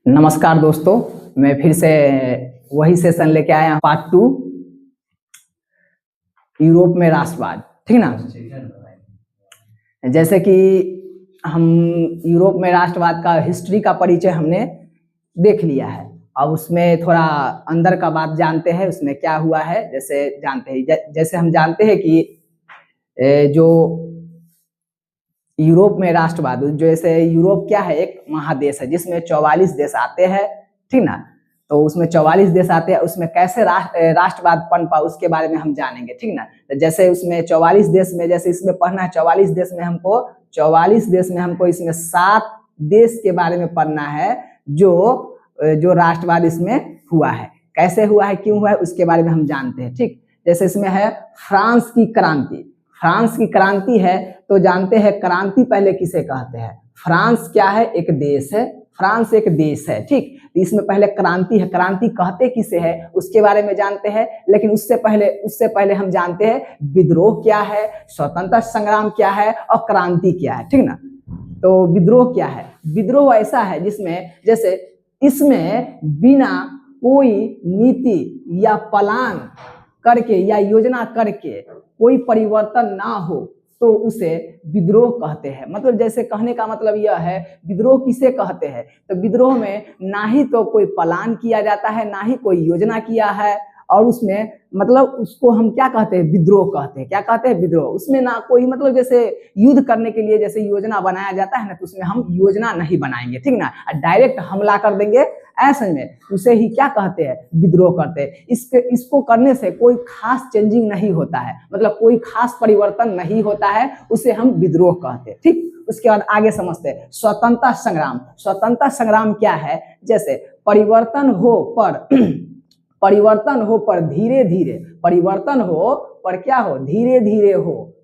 नमस्कार दोस्तों, मैं फिर से वही सेशन लेके आया, पार्ट 2 यूरोप में राष्ट्रवाद। ठीक ना। जैसे कि हम यूरोप में राष्ट्रवाद का हिस्ट्री का परिचय हमने देख लिया है। अब उसमें थोड़ा अंदर का बात जानते हैं, उसमें क्या हुआ है। जैसे जानते हैं, जैसे हम जानते हैं कि जो यूरोप में राष्ट्रवाद, जैसे यूरोप क्या है, एक महादेश है जिसमें 44 देश आते हैं। ठीक ना। तो उसमें 44 देश आते हैं, उसमें कैसे राष्ट्रवाद पनपा उसके बारे में हम जानेंगे। ठीक ना। तो जैसे उसमें 44 देश में, जैसे इसमें पढ़ना है 44 देश में हमको इसमें 7 देश के बारे में पढ़ना है जो राष्ट्रवाद इसमें हुआ है, कैसे हुआ है, क्यों हुआ है, उसके बारे में हम जानते हैं। ठीक। जैसे इसमें है फ्रांस की क्रांति। फ्रांस की क्रांति है तो जानते हैं क्रांति पहले किसे कहते हैं। फ्रांस क्या है, एक देश है। फ्रांस एक देश है। ठीक। इसमें पहले क्रांति है, क्रांति कहते किसे है उसके बारे में जानते हैं। लेकिन उससे पहले हम जानते हैं विद्रोह क्या है, स्वतंत्रता संग्राम क्या है और क्रांति क्या है। ठीक ना। तो विद्रोह क्या है, विद्रोह ऐसा है जिसमें, जैसे इसमें बिना कोई नीति या प्लान करके या योजना करके कोई परिवर्तन ना हो तो उसे विद्रोह कहते हैं। मतलब जैसे कहने का मतलब यह है, विद्रोह किसे कहते हैं, तो विद्रोह में ना ही तो कोई प्लान किया जाता है, ना ही कोई योजना किया है, और उसमें मतलब उसको हम क्या कहते हैं, विद्रोह कहते हैं। क्या कहते हैं, विद्रोह। उसमें ना कोई मतलब जैसे युद्ध करने के लिए जैसे योजना बनाया जाता है ना, तो उसमें हम योजना नहीं बनाएंगे। ठीक ना। डायरेक्ट हमला कर देंगे, ऐसे में उसे ही क्या कहते हैं, विद्रोह करते हैं। इसको करने से कोई खास चेंजिंग नहीं होता है, मतलब कोई खास परिवर्तन नहीं होता है, उसे हम विद्रोह कहते हैं। ठीक। उसके बाद आगे समझते हैं स्वतंत्रता संग्राम। स्वतंत्रता संग्राम क्या है, जैसे परिवर्तन हो पर धीरे धीरे, परिवर्तन हो पर क्या हो, धीरे धीरे हो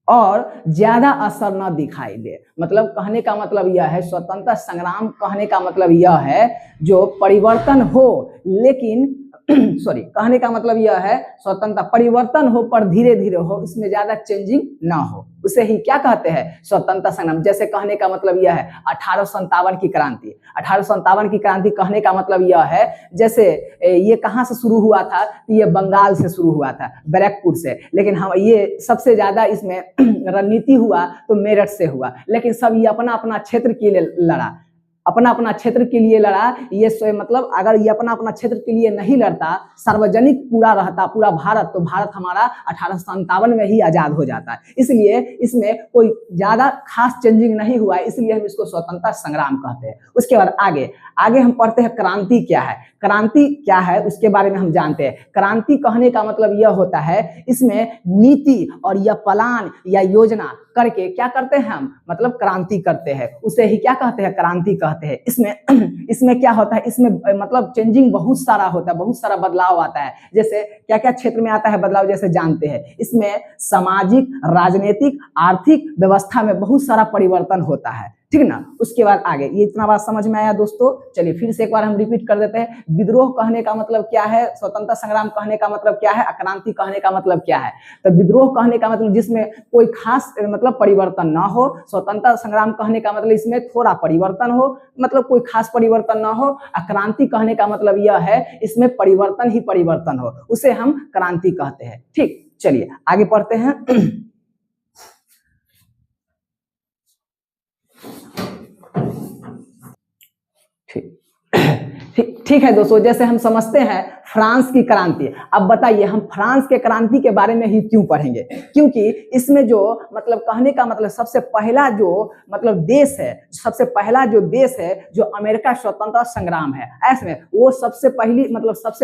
और ज्यादा असर न दिखाई दे। मतलब कहने का मतलब यह है, स्वतंत्रता संग्राम कहने का मतलब यह है जो परिवर्तन हो लेकिन कहने का मतलब यह है स्वतंत्रता परिवर्तन हो पर धीरे धीरे हो, इसमें ज्यादा चेंजिंग ना हो, उसे ही क्या कहते हैं, स्वतंत्रता संग्राम। जैसे कहने का मतलब यह है 1857 की क्रांति। 1857 की क्रांति कहने का मतलब यह है, जैसे ये कहाँ से शुरू हुआ था, तो ये बंगाल से शुरू हुआ था, बैरकपुर से। लेकिन हम ये सबसे ज्यादा इसमें रणनीति हुआ तो मेरठ से हुआ। लेकिन सब ये अपना अपना क्षेत्र के लिए लड़ा, अपना अपना क्षेत्र के लिए लड़ा। ये मतलब अगर ये अपना अपना क्षेत्र के लिए नहीं लड़ता, सार्वजनिक पूरा रहता पूरा भारत, तो भारत हमारा 1857 में ही आजाद हो जाता है। इसलिए इसमें कोई ज्यादा खास चेंजिंग नहीं हुआ है, इसलिए हम इसको स्वतंत्रता संग्राम कहते हैं। उसके बाद आगे हम पढ़ते हैं क्रांति क्या है। क्रांति क्या है उसके बारे में हम जानते हैं। क्रांति कहने का मतलब यह होता है, इसमें नीति और यह प्लान या योजना करके क्या करते हैं हम, मतलब क्रांति करते हैं, उसे ही क्या कहते हैं, क्रांति कहते हैं। इसमें क्या होता है, इसमें मतलब चेंजिंग बहुत सारा होता है, बहुत सारा बदलाव आता है। जैसे क्या क्या क्षेत्र में आता है बदलाव, जैसे जानते हैं इसमें सामाजिक, राजनीतिक, आर्थिक व्यवस्था में बहुत सारा परिवर्तन होता है। ठीक ना। उसके बाद आगे, ये इतना बात समझ में आया दोस्तों। चलिए फिर से एक बार हम रिपीट कर देते हैं। विद्रोह कहने का मतलब क्या है, स्वतंत्रता संग्राम कहने का मतलब क्या है, क्रांति कहने का मतलब क्या है। तो विद्रोह कहने का मतलब जिसमें कोई खास मतलब परिवर्तन ना हो। स्वतंत्रता संग्राम कहने का मतलब इसमें थोड़ा परिवर्तन हो, मतलब कोई खास परिवर्तन ना हो। क्रांति कहने का मतलब यह है इसमें परिवर्तन ही परिवर्तन हो, उसे हम क्रांति कहते हैं। ठीक। चलिए आगे पढ़ते हैं। ठीक है दोस्तों, जैसे हम समझते हैं फ्रांस की क्रांति। अब बताइए हम फ्रांस के क्रांति के बारे में ही क्यों पढ़ेंगे, क्योंकि इसमें जो मतलब कहने का मतलब सबसे पहला जो मतलब देश है, जो अमेरिका स्वतंत्रता संग्राम है, ऐसे वो सबसे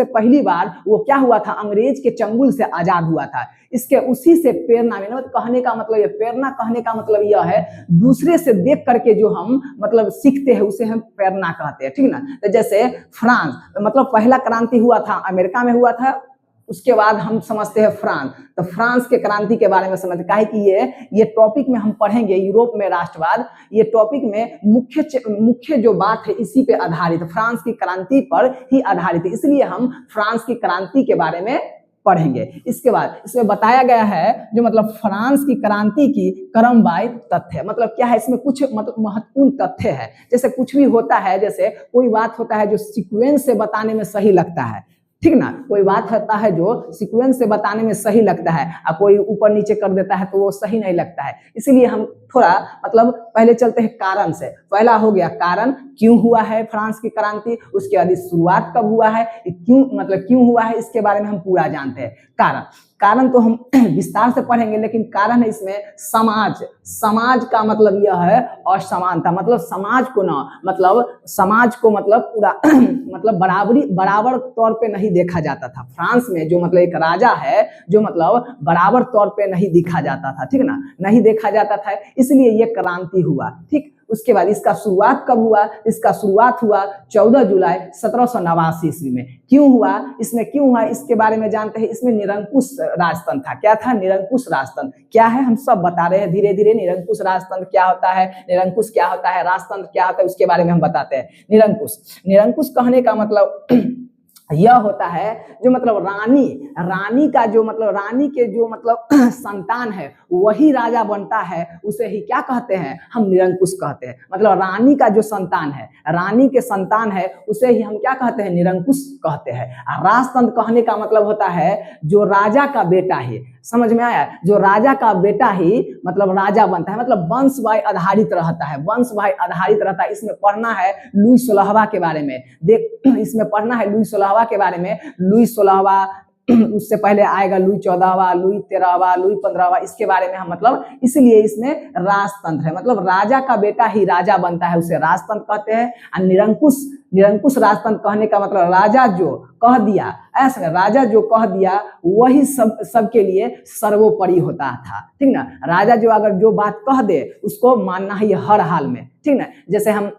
पहली बार वो क्या हुआ था, अंग्रेज के चंगुल से आजाद हुआ था। इसके उसी से प्रेरणा मिला। कहने का मतलब, प्रेरणा कहने का मतलब यह है दूसरे से देख करके जो हम मतलब सीखते हैं उसे हम प्रेरणा कहते हैं। ठीक ना। तो जैसे फ्रांस मतलब पहला क्रांति हुआ था अमेरिका में हुआ था, उसके बाद हम समझते हैं फ्रांस। तो फ्रांस के क्रांति के बारे में समझते हैं, कि ये टॉपिक में हम पढ़ेंगे यूरोप में राष्ट्रवाद। ये टॉपिक में मुख्य जो बात है इसी पे आधारित, फ्रांस की क्रांति पर ही आधारित है, इसलिए हम फ्रांस की क्रांति के बारे में पढ़ेंगे। इसके बाद इसमें बताया गया है जो मतलब फ्रांस की क्रांति की क्रमवार तथ्य, मतलब क्या है, इसमें कुछ मतलब महत्वपूर्ण तथ्य है। जैसे कुछ भी होता है, जैसे कोई बात होता है जो सीक्वेंस से बताने में सही लगता है, ठीक ना, कोई बात होता है जो सीक्वेंस से बताने में सही लगता है और कोई ऊपर नीचे कर देता है तो वो सही नहीं लगता है। इसीलिए हम थोड़ा मतलब पहले चलते हैं कारण से। पहला हो गया कारण, क्यों हुआ है फ्रांस की क्रांति, उसके बाद शुरुआत कब हुआ है, क्यों मतलब क्यों हुआ है, इसके बारे में हम पूरा जानते हैं। कारण कारण तो हम विस्तार से पढ़ेंगे, लेकिन कारण है इसमें समाज। समाज का मतलब यह है असमानता, मतलब समाज को ना, मतलब समाज को मतलब पूरा मतलब बराबर तौर पे नहीं देखा जाता था। फ्रांस में जो मतलब एक राजा है जो मतलब बराबर तौर पे नहीं देखा जाता था, ठीक ना, नहीं देखा जाता था, इसलिए ये क्रांति हुआ। ठीक, उसके बाद इसका शुरुआत कब हुआ, इसका शुरुआत हुआ 14 जुलाई 1789 ईस्वी में। क्यों हुआ, इसमें क्यों हुआ इसके बारे में जानते हैं। इसमें निरंकुश राजतंत्र था। क्या था, निरंकुश राजतंत्र। क्या है, हम सब बता रहे हैं धीरे धीरे। निरंकुश राजतंत्र क्या होता है, निरंकुश क्या होता है, राजतंत्र क्या होता है, उसके बारे में हम बताते हैं। निरंकुश, निरंकुश कहने का मतलब यह होता है जो मतलब रानी का जो मतलब रानी के जो मतलब संतान है वही राजा बनता है, उसे ही क्या कहते हैं, हम निरंकुश कहते हैं। मतलब रानी का जो संतान है, रानी के संतान है, उसे ही हम क्या कहते हैं, निरंकुश कहते हैं। राजतंत्र कहने का मतलब होता है जो राजा का बेटा है, समझ में आया, जो राजा का बेटा ही मतलब राजा बनता है, मतलब वंश भाई आधारित रहता है, वंश भाई आधारित रहता है। इसमें पढ़ना है लुई 16वां के बारे में, देख इसमें पढ़ना है लुई 16वां के बारे में। लुई 16वां उससे पहले आएगा लुई 14वां, लुई 13वां, लुई 15वां, इसके बारे में हम मतलब, इसलिए इसमें राजतंत्र है, मतलब राजा का बेटा ही राजा बनता है, उसे राजतंत्र कहते हैं। और निरंकुश राजतंत्र कहने का मतलब राजा जो कह दिया, ऐसा राजा जो कह दिया वही सबके लिए सर्वोपरि होता था, ठीक ना। राजा जो अगर जो बात कह दे उसको मानना ही हर हाल में, ठीक ना।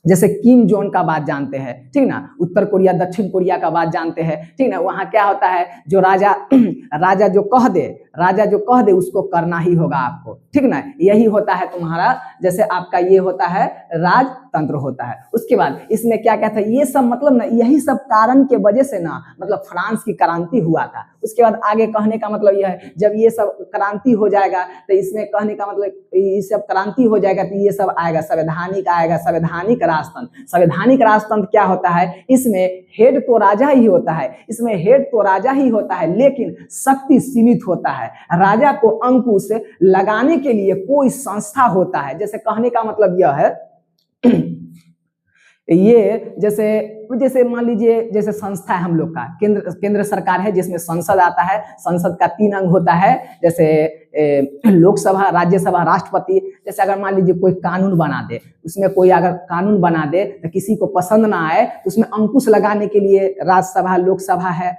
जैसे किम जोन का बात जानते हैं, ठीक ना, उत्तर कोरिया दक्षिण कोरिया का बात जानते हैं, ठीक ना। वहां क्या होता है, जो राजा जो कह दे उसको करना ही होगा आपको, ठीक ना। यही होता है तुम्हारा, जैसे आपका ये होता है राजतंत्र होता है। उसके बाद इसमें क्या कहता है, ये सब मतलब ना, यही सब कारण के वजह से ना मतलब फ्रांस की क्रांति हुआ था। उसके बाद आगे कहने का मतलब यह है, जब ये सब क्रांति हो जाएगा तो इसमें कहने का मतलब ये सब क्रांति हो जाएगा तो ये सब आएगा, संवैधानिक राजतंत्र। संवैधानिक राजतंत्र क्या होता है, इसमें हेड तो राजा ही होता है, लेकिन शक्ति सीमित होता है। राजा को अंकुश लगाने के लिए कोई संस्था होता है। जैसे कहने का मतलब यह है ये जैसे मान लीजिए, जैसे संस्था है हम लोग का, केंद्र सरकार है जिसमें संसद आता है। संसद का 3 अंग होता है, जैसे लोकसभा, राज्यसभा, राष्ट्रपति। जैसे अगर मान लीजिए कोई कानून बना दे, उसमें कोई अगर कानून बना दे तो किसी को पसंद ना आए तो उसमें अंकुश लगाने के लिए राज्यसभा, लोकसभा है,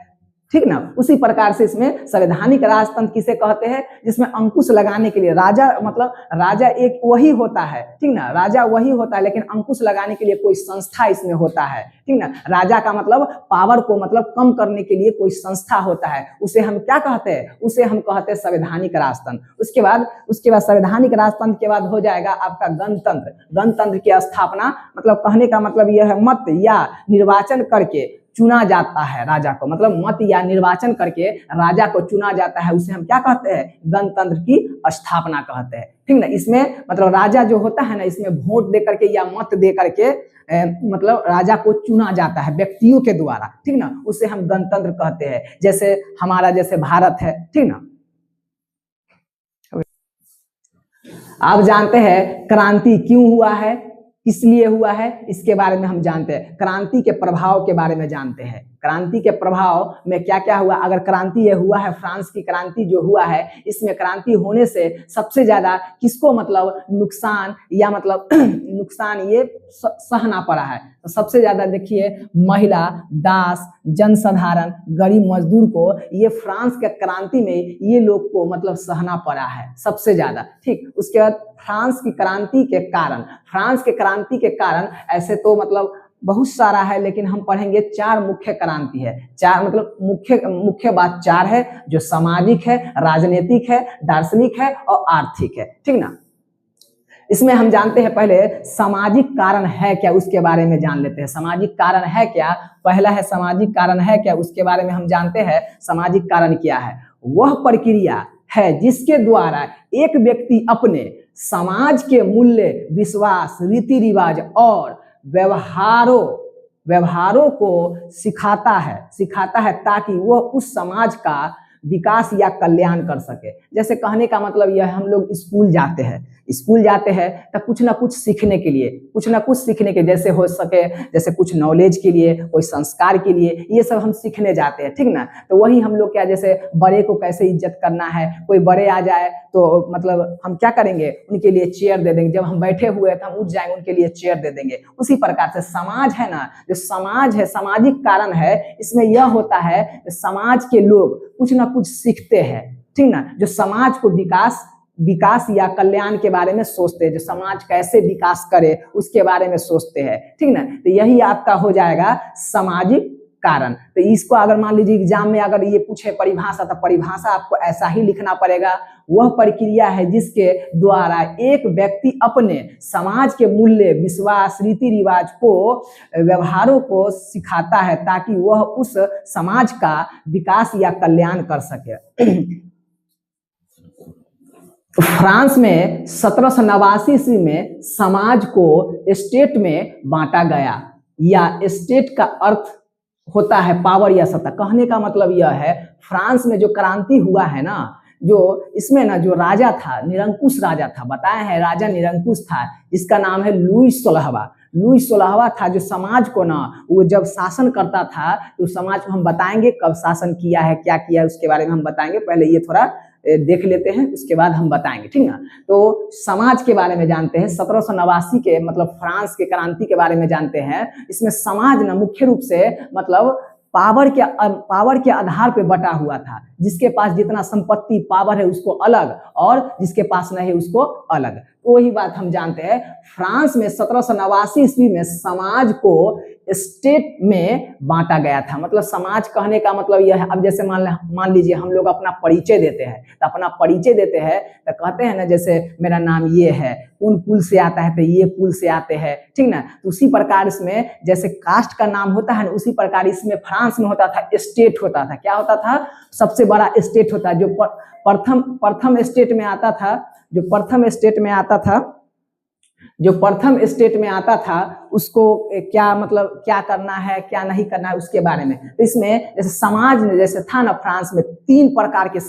ठीक ना। उसी प्रकार से इसमें संवैधानिक राजतंत्र किसे कहते हैं, जिसमें अंकुश लगाने के लिए राजा एक वही होता है, ठीक ना, राजा वही होता है, लेकिन अंकुश लगाने के लिए कोई संस्था इसमें होता है, ठीक ना। राजा का मतलब पावर को मतलब कम करने के लिए कोई संस्था होता है, उसे हम क्या कहते हैं, उसे हम कहते हैं संवैधानिक राजतंत्र। उसके बाद संवैधानिक राजतंत्र के बाद हो जाएगा आपका गणतंत्र की स्थापना। मतलब कहने का मतलब यह है, मत या निर्वाचन करके चुना जाता है राजा को, मतलब मत या निर्वाचन करके राजा को चुना जाता है, उसे हम क्या कहते हैं, गणतंत्र की स्थापना कहते हैं, ठीक ना। इसमें मतलब राजा जो होता है ना, इसमें वोट दे करके या मत दे करके मतलब राजा को चुना जाता है व्यक्तियों के द्वारा, ठीक ना, उसे हम गणतंत्र कहते हैं। जैसे हमारा जैसे भारत है, ठीक ना। आप जानते हैं क्रांति क्यों हुआ है, किस लिए हुआ है, इसके बारे में हम जानते हैं। क्रांति के प्रभाव के बारे में जानते हैं। क्रांति के प्रभाव में क्या क्या हुआ। अगर क्रांति ये हुआ है, फ्रांस की क्रांति जो हुआ है, इसमें क्रांति होने से सबसे ज्यादा किसको मतलब नुकसान या मतलब नुकसान ये सहना पड़ा है, तो सबसे ज्यादा देखिए महिला, दास, जनसाधारण, गरीब मजदूर को, ये फ्रांस के क्रांति में ये लोग को मतलब सहना पड़ा है सबसे ज्यादा, ठीक। उसके बाद फ्रांस की क्रांति के कारण ऐसे तो मतलब बहुत सारा है, लेकिन हम पढ़ेंगे 4 मुख्य क्रांति है। 4 मतलब मुख्य बात 4 है, जो सामाजिक है, राजनीतिक है, दार्शनिक है और आर्थिक है, ठीक ना। इसमें हम जानते हैं पहले सामाजिक कारण है क्या, उसके बारे में जान लेते हैं। सामाजिक कारण है क्या, पहला है सामाजिक कारण है क्या, उसके बारे में हम जानते हैं। सामाजिक कारण क्या है? वह प्रक्रिया है जिसके द्वारा एक व्यक्ति अपने समाज के मूल्य, विश्वास, रीति रिवाज और व्यवहारों को सिखाता है ताकि वह उस समाज का विकास या कल्याण कर सके। जैसे कहने का मतलब यह है, हम लोग स्कूल जाते हैं तो कुछ ना कुछ सीखने के, जैसे हो सके, जैसे कुछ नॉलेज के लिए, कोई संस्कार के लिए, ये सब हम सीखने जाते हैं, ठीक ना। तो वही हम लोग क्या, जैसे बड़े को कैसे इज्जत करना है, कोई बड़े आ जाए तो मतलब हम क्या करेंगे, उनके लिए चेयर दे देंगे। जब हम बैठे हुए तो हम उठ जाएंगे, उनके लिए चेयर दे देंगे। उसी प्रकार से समाज है ना, जो समाज है, सामाजिक कारण है, इसमें यह होता है समाज के लोग कुछ ना कुछ सीखते हैं, ठीक ना। जो समाज को विकास या कल्याण के बारे में सोचते हैं, जो समाज कैसे विकास करे उसके बारे में सोचते हैं, ठीक ना। तो यही आपका हो जाएगा सामाजिक कारण। तो इसको अगर मान लीजिए एग्जाम में अगर ये पूछे परिभाषा, तो परिभाषा आपको ऐसा ही लिखना पड़ेगा। वह प्रक्रिया है जिसके द्वारा एक व्यक्ति अपने समाज के मूल्य, विश्वास, रीति रिवाज को, व्यवहारों को सिखाता है ताकि वह उस समाज का विकास या कल्याण कर सके। फ्रांस में 1789 ईस्वी में समाज को स्टेट में बांटा गया, या स्टेट का अर्थ होता है पावर या सत्ता। कहने का मतलब यह है, फ्रांस में जो क्रांति हुआ है ना, जो इसमें ना जो राजा था, निरंकुश राजा था, बताया है राजा निरंकुश था, जिसका नाम है लुई 16वां था। जो समाज को ना, वो जब शासन करता था तो समाज को हम बताएंगे कब शासन किया है, क्या किया है, उसके बारे में हम बताएंगे। पहले ये थोड़ा देख लेते हैं, उसके बाद हम बताएंगे, ठीक ना। तो समाज के बारे में जानते हैं, 1789 के मतलब फ्रांस के क्रांति के बारे में जानते हैं। इसमें समाज ना मुख्य रूप से मतलब पावर के आधार पे बटा हुआ था। जिसके पास जितना संपत्ति, पावर है उसको अलग, और जिसके पास नहीं है उसको अलग। तो वही बात हम जानते हैं। फ्रांस में 1789 ईस्वी में समाज को स्टेट में बांटा गया था। मतलब समाज कहने का मतलब यह है, अब जैसे मान लीजिए हम लोग अपना परिचय देते हैं, तो अपना परिचय देते हैं तो कहते हैं ना, जैसे मेरा नाम ये है, उन कुल से आता है तो ये कुल से आते हैं, ठीक ना। तो उसी प्रकार इसमें जैसे कास्ट का नाम होता है ना, उसी प्रकार इसमें फ्रांस में होता था, स्टेट होता था। क्या होता था? सबसे बड़ा स्टेट होता है। जो प्रथम स्टेट में आता था, जो प्रथम स्टेट में आता था उसको क्या मतलब क्या करना है, क्या नहीं करना है, उसके बारे में। तो इसमें जैसे समाज में जैसे था ना, फ्रांस में 3 प्रकार के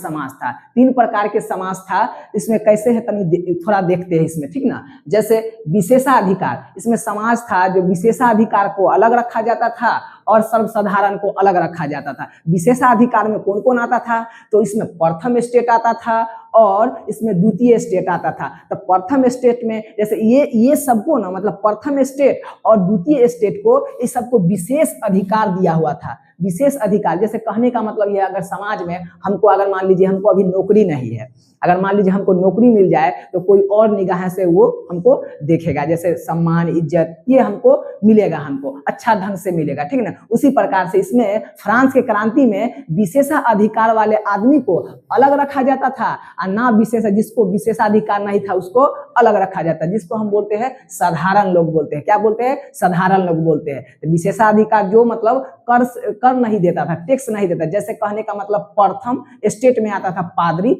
समाज था। इसमें कैसे है तनी थोड़ा देखते हैं इसमें, ठीक ना। जैसे विशेषाधिकार, इसमें समाज था जो विशेषाधिकार को अलग रखा जाता था और सर्वसाधारण को अलग रखा जाता था। विशेषाधिकार में कौन कौन आता था? तो इसमें प्रथम स्टेट आता था और इसमें द्वितीय स्टेट आता था। तो प्रथम स्टेट में जैसे ये सबको ना, मतलब प्रथम स्टेट और द्वितीय स्टेट को, इस सबको विशेष अधिकार दिया हुआ था। विशेष अधिकार, जैसे कहने का मतलब यह, अगर समाज में हमको, अगर मान लीजिए हमको अभी नौकरी नहीं है, अगर मान लीजिए हमको नौकरी मिल जाए तो कोई और निगाह से वो हमको देखेगा, जैसे सम्मान, इज्जत, ये हमको मिलेगा, हमको अच्छा ढंग से मिलेगा, ठीक ना। उसी प्रकार से इसमें फ्रांस के क्रांति में विशेषाधिकार वाले आदमी को अलग रखा जाता था, और ना जिसको विशेषाधिकार नहीं था उसको अलग रखा जाता है, जिसको हम बोलते हैं साधारण लोग बोलते हैं। क्या बोलते हैं? साधारण लोग बोलते हैं। तो विशेषाधिकार जो मतलब कर नहीं देता था, टैक्स नहीं देता। जैसे कहने का मतलब प्रथम स्टेट में आता था पादरी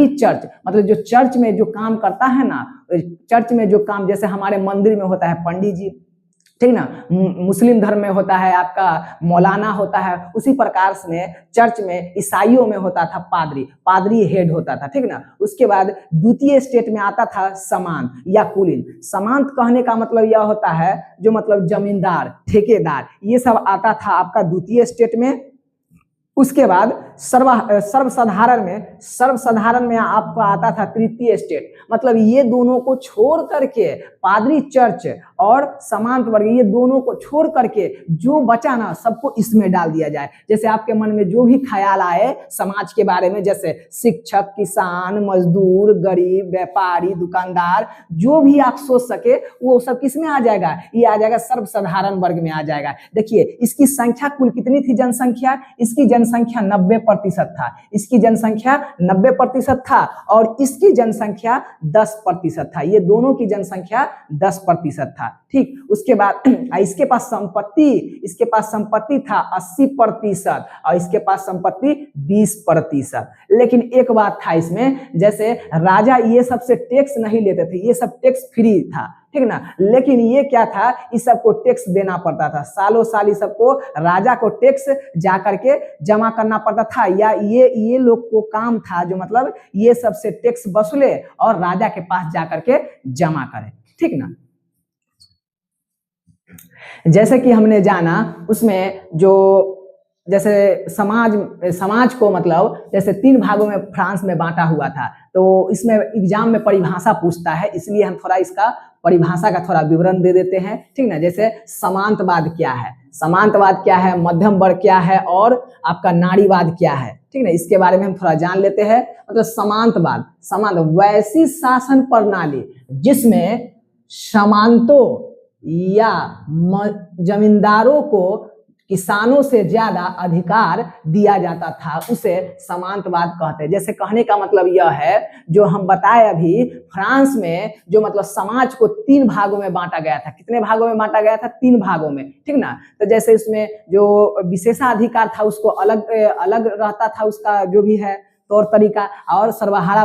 चर्च, मतलब जो चर्च में जो काम करता है ना, चर्च में जो काम, जैसे हमारे मंदिर में होता है पंडित जी, ठीक ना, मुस्लिम धर्म में होता है आपका मौलाना होता है, उसी प्रकार से चर्च में ईसाइयों में होता था पादरी हेड होता था, ठीक ना। उसके बाद द्वितीय स्टेट में आता था सामंत या कुलीन। सामंत कहने का मतलब यह होता है जो मतलब जमींदार, ठेकेदार, ये सब आता था आपका द्वितीय स्टेट में। उसके बाद सर्वसाधारण में आपका आता था तृतीय स्टेट। मतलब ये दोनों को छोड़ करके पादरी चर्च और समांत वर्ग ये दोनों को छोड़ करके जो बचा ना सबको इसमें डाल दिया जाए। जैसे आपके मन में जो भी ख्याल आए समाज के बारे में, जैसे शिक्षक, किसान, मजदूर, गरीब, व्यापारी, दुकानदार, जो भी आप सोच सके वो सब किस में आ जाएगा, ये आ जाएगा सर्वसाधारण वर्ग में आ जाएगा। देखिए इसकी संख्या कुल कितनी थी जनसंख्या, इसकी जनसंख्या 90% था, इसकी जनसंख्या 90% था और इसकी जनसंख्या 10% था, ये दोनों की जनसंख्या 10% था। ठीक, उसके बाद इसके पास संपत्ति था 80% और इसके पास संपत्ति 20%। लेकिन एक बात था इसमें, जैसे राजा ये सबसे टैक्स नहीं लेते थे, ये सब टैक्स फ्री था, ठीक ना, लेकिन ये क्या था, इस सबको टैक्स देना पड़ता था, सालों साल इस सबको राजा को टैक्स जा करके जमा करना पड़ता था, या ये लोग को काम था जो मतलब ये सबसे टैक्स वसूले और राजा के पास जा करके जमा करे। ठीक ना, जैसे कि हमने जाना उसमें जो जैसे समाज को मतलब जैसे 3 भागों में फ्रांस में बांटा हुआ था, तो इसमें एग्जाम में परिभाषा पूछता है, इसलिए हम थोड़ा इसका परिभाषा का थोड़ा विवरण दे देते हैं। ठीक ना, जैसे समांतवाद क्या है, मध्यम वर्ग क्या है और आपका नारीवाद क्या है। ठीक ना, इसके बारे में हम थोड़ा जान लेते हैं। मतलब समांत वैसी शासन प्रणाली जिसमें सामंतों या जमींदारों को किसानों से ज्यादा अधिकार दिया जाता था, उसे समांतवाद कहते हैं। जैसे कहने का मतलब यह है, जो हम बताए अभी, फ्रांस में जो मतलब समाज को 3 भागों में बांटा गया था। कितने भागों में बांटा गया था? 3 भागों में। ठीक ना, तो जैसे इसमें जो विशेषाधिकार था उसको अलग रहता था, उसका जो भी है तौर तरीका, और सर्वहारा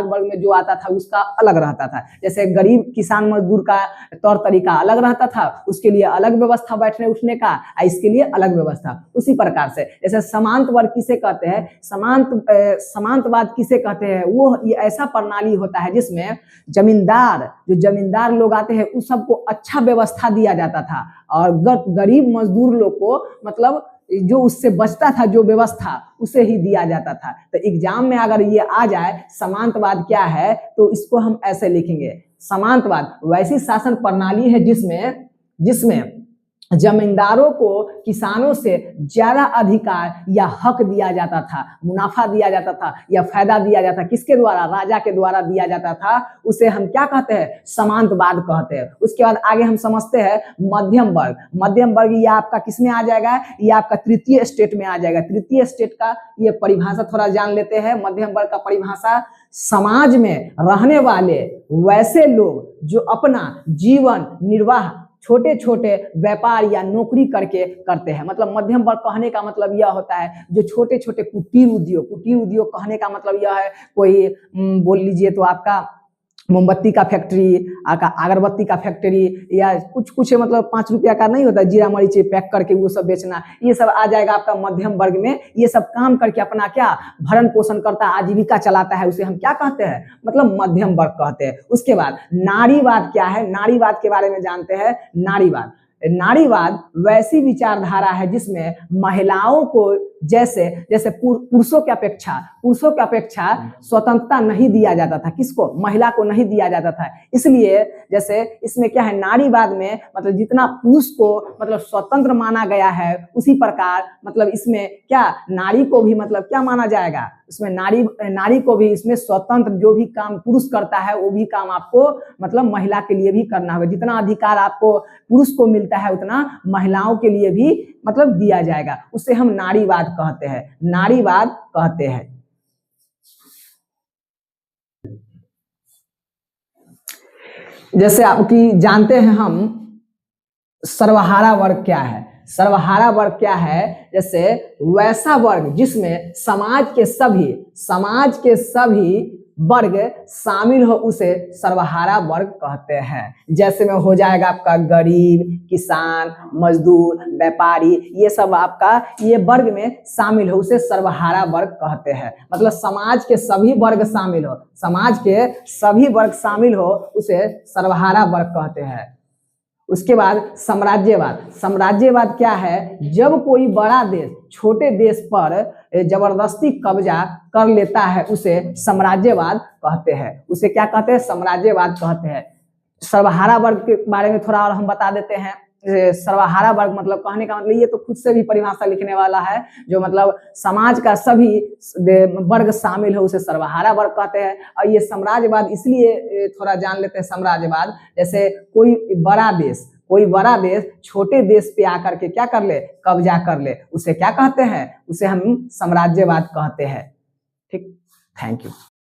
वर्ग में जो आता था उसका अलग रहता था। जैसे गरीब किसान मजदूर का तौर तरीका अलग रहता था, उसके लिए अलग व्यवस्था बैठने उठने का, इसके लिए अलग व्यवस्था। उसी प्रकार से जैसे समांत वर्ग किसे कहते हैं, समांतवाद किसे कहते हैं, वो ये ऐसा प्रणाली होता है जिसमें जमींदार लोग आते हैं उस सबको अच्छा व्यवस्था दिया जाता था, और गरीब मजदूर लोग को मतलब जो उससे बचता था जो व्यवस्था उसे ही दिया जाता था। तो एग्जाम में अगर ये आ जाए समांतवाद क्या है, तो इसको हम ऐसे लिखेंगे, समांतवाद वैसी शासन प्रणाली है जिसमें जमींदारों को किसानों से ज्यादा अधिकार या हक दिया जाता था, मुनाफा दिया जाता था या फायदा दिया जाता था। किसके द्वारा? राजा के द्वारा दिया जाता था। उसे हम क्या कहते हैं? समांतवाद कहते हैं। उसके बाद आगे हम समझते हैं मध्यम वर्ग ये आपका किसमें आ जाएगा? ये आपका तृतीय स्टेट में आ जाएगा। तृतीय स्टेट का ये परिभाषा थोड़ा जान लेते हैं। मध्यम वर्ग का परिभाषा, समाज में रहने वाले वैसे लोग जो अपना जीवन निर्वाह छोटे छोटे व्यापार या नौकरी करके करते हैं। मतलब मध्यम वर्ग कहने का मतलब यह होता है जो छोटे छोटे कुटीर उद्योग कहने का मतलब यह है, कोई बोल लीजिए तो आपका मोमबत्ती का फैक्ट्री, अगरबत्ती का फैक्ट्री, या कुछ मतलब 5 रुपया का नहीं होता जीरा मरीच पैक करके वो सब बेचना, ये सब आ जाएगा आपका मध्यम वर्ग में। ये सब काम करके अपना क्या भरण पोषण करता है, आजीविका चलाता है, उसे हम क्या कहते हैं? मतलब मध्यम वर्ग कहते हैं। उसके बाद नारीवाद क्या है? नारीवाद के बारे में जानते हैं। नारीवाद वैसी विचारधारा है जिसमें महिलाओं को जैसे पुरुषों की अपेक्षा स्वतंत्रता नहीं दिया जाता था। किसको? महिला को नहीं दिया जाता था। इसलिए जैसे इसमें क्या है, नारीवाद में मतलब जितना पुरुष को मतलब स्वतंत्र माना गया है, उसी प्रकार मतलब इसमें क्या नारी को भी मतलब क्या माना जाएगा? उसमें नारी को भी इसमें स्वतंत्र, जो भी काम पुरुष करता है वो भी काम आपको मतलब महिला के लिए भी करना होगा। जितना अधिकार आपको पुरुष को मिलता है उतना महिलाओं के लिए भी मतलब दिया जाएगा। उसे हम नारीवाद कहते हैं। जैसे आपकी जानते हैं हम सर्वहारा वर्ग क्या है? सर्वहारा वर्ग क्या है? जैसे वैसा वर्ग जिसमें समाज के सभी वर्ग शामिल हो, उसे सर्वहारा वर्ग कहते हैं। जैसे में हो जाएगा आपका गरीब, किसान, मजदूर, व्यापारी, ये सब आपका ये वर्ग में शामिल हो, उसे सर्वहारा वर्ग कहते हैं। मतलब समाज के सभी वर्ग शामिल हो, उसे सर्वहारा वर्ग कहते हैं। उसके बाद साम्राज्यवाद क्या है? जब कोई बड़ा देश छोटे देश पर जबरदस्ती कब्जा कर लेता है, उसे साम्राज्यवाद कहते हैं। उसे क्या कहते हैं? साम्राज्यवाद कहते हैं। सर्वहारा वर्ग के बारे में थोड़ा और हम बता देते हैं। सर्वहारा वर्ग मतलब कहने का मतलब ये तो खुद से भी परिभाषा लिखने वाला है, जो मतलब समाज का सभी वर्ग शामिल हो उसे सर्वहारा वर्ग कहते हैं। और ये साम्राज्यवाद इसलिए थोड़ा जान लेते हैं। साम्राज्यवाद जैसे कोई बड़ा देश छोटे देश पे आकर के क्या कर ले, कब्जा कर ले, उसे क्या कहते हैं, उसे हम साम्राज्यवाद कहते हैं। ठीक, थैंक यू।